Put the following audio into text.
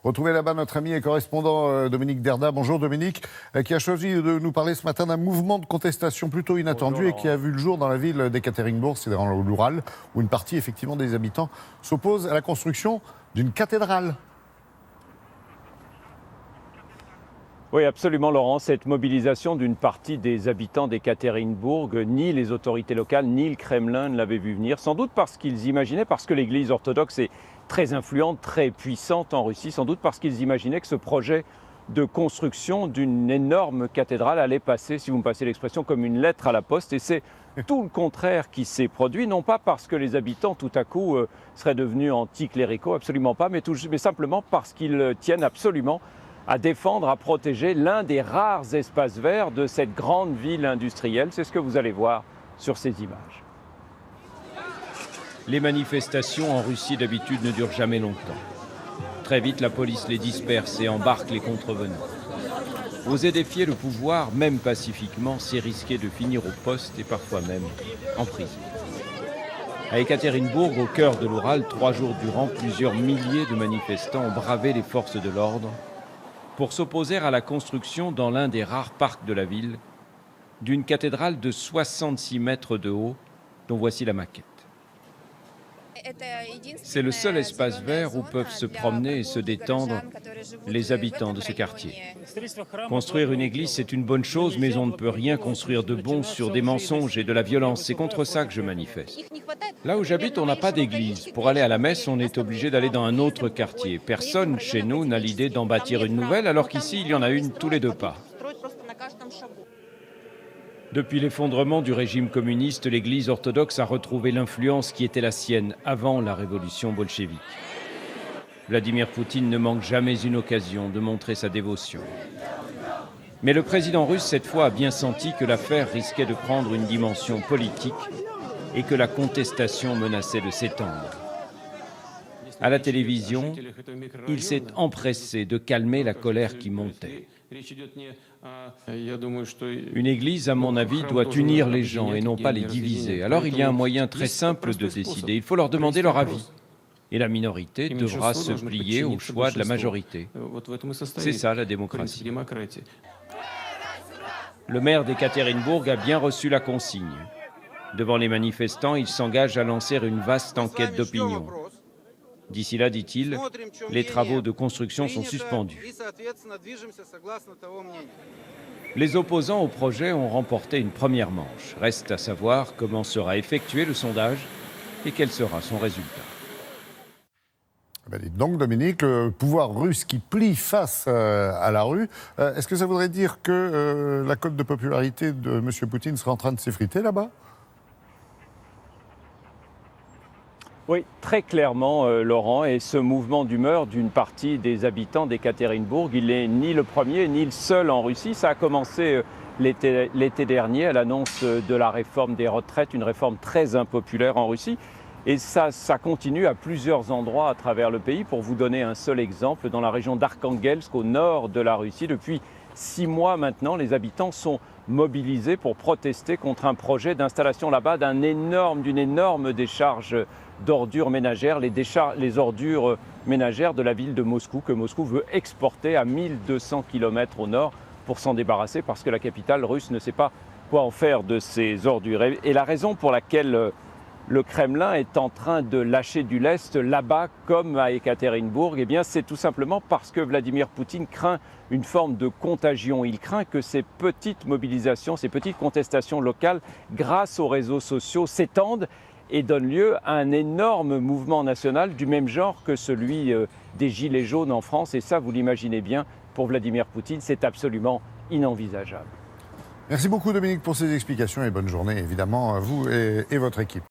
Retrouvez là-bas notre ami et correspondant Dominique Derda. Bonjour Dominique, qui a choisi de nous parler ce matin d'un mouvement de contestation plutôt inattendu et qui a vu le jour dans la ville d'Ekaterinbourg, c'est dans l'Oural, où une partie effectivement des habitants s'oppose à la construction d'une cathédrale. Oui, absolument, Laurent. Cette mobilisation d'une partie des habitants d'Ekaterinbourg, ni les autorités locales, ni le Kremlin ne l'avaient vu venir. Sans doute parce qu'ils imaginaient, parce que l'Église orthodoxe est très influente, très puissante en Russie, sans doute parce qu'ils imaginaient que ce projet de construction d'une énorme cathédrale allait passer, si vous me passez l'expression, comme une lettre à la poste. Et c'est tout le contraire qui s'est produit, non pas parce que les habitants, tout à coup, seraient devenus anticléricaux, absolument pas, mais simplement parce qu'ils tiennent absolument à défendre, à protéger l'un des rares espaces verts de cette grande ville industrielle. C'est ce que vous allez voir sur ces images. Les manifestations en Russie d'habitude ne durent jamais longtemps. Très vite, la police les disperse et embarque les contrevenants. Oser défier le pouvoir, même pacifiquement, c'est risquer de finir au poste et parfois même en prison. À Ekaterinbourg, au cœur de l'Oural, 3 jours durant, plusieurs milliers de manifestants ont bravé les forces de l'ordre pour s'opposer à la construction dans l'un des rares parcs de la ville d'une cathédrale de 66 mètres de haut, dont voici la maquette. C'est le seul espace vert où peuvent se promener et se détendre les habitants de ce quartier. Construire une église, c'est une bonne chose, mais on ne peut rien construire de bon sur des mensonges et de la violence. C'est contre ça que je manifeste. Là où j'habite, on n'a pas d'église. Pour aller à la messe, on est obligé d'aller dans un autre quartier. Personne chez nous n'a l'idée d'en bâtir une nouvelle, alors qu'ici, il y en a une tous les 2 pas. Depuis l'effondrement du régime communiste, l'Église orthodoxe a retrouvé l'influence qui était la sienne avant la révolution bolchevique. Vladimir Poutine ne manque jamais une occasion de montrer sa dévotion. Mais le président russe, cette fois, a bien senti que l'affaire risquait de prendre une dimension politique et que la contestation menaçait de s'étendre. À la télévision, il s'est empressé de calmer la colère qui montait. Une église, à mon avis, doit unir les gens et non pas les diviser. Alors il y a un moyen très simple de décider. Il faut leur demander leur avis. Et la minorité devra se plier au choix de la majorité. C'est ça la démocratie. Le maire d'Ekaterinbourg a bien reçu la consigne. Devant les manifestants, il s'engage à lancer une vaste enquête d'opinion. D'ici là, dit-il, les travaux de construction sont suspendus. Les opposants au projet ont remporté une première manche. Reste à savoir comment sera effectué le sondage et quel sera son résultat. Dites donc, Dominique, le pouvoir russe qui plie face à la rue, est-ce que ça voudrait dire que la cote de popularité de M. Poutine serait en train de s'effriter là-bas ? Oui, très clairement, Laurent, et ce mouvement d'humeur d'une partie des habitants d'Ekaterinbourg, il n'est ni le premier ni le seul en Russie. Ça a commencé l'été dernier à l'annonce de la réforme des retraites, une réforme très impopulaire en Russie. Et ça continue à plusieurs endroits à travers le pays. Pour vous donner un seul exemple, dans la région d'Arkhangelsk, au nord de la Russie, depuis 6 mois maintenant, les habitants sont mobilisés pour protester contre un projet d'installation là-bas d'une énorme décharge d'ordures ménagères, les ordures ménagères de la ville de Moscou, que Moscou veut exporter à 1200 km au nord pour s'en débarrasser, parce que la capitale russe ne sait pas quoi en faire de ces ordures. Et la raison pour laquelle le Kremlin est en train de lâcher du lest là-bas comme à Ekaterinbourg, eh bien c'est tout simplement parce que Vladimir Poutine craint une forme de contagion. Il craint que ces petites mobilisations, ces petites contestations locales, grâce aux réseaux sociaux, s'étendent et donnent lieu à un énorme mouvement national du même genre que celui des Gilets jaunes en France. Et ça, vous l'imaginez bien, pour Vladimir Poutine, c'est absolument inenvisageable. Merci beaucoup Dominique pour ces explications et bonne journée évidemment à vous et votre équipe.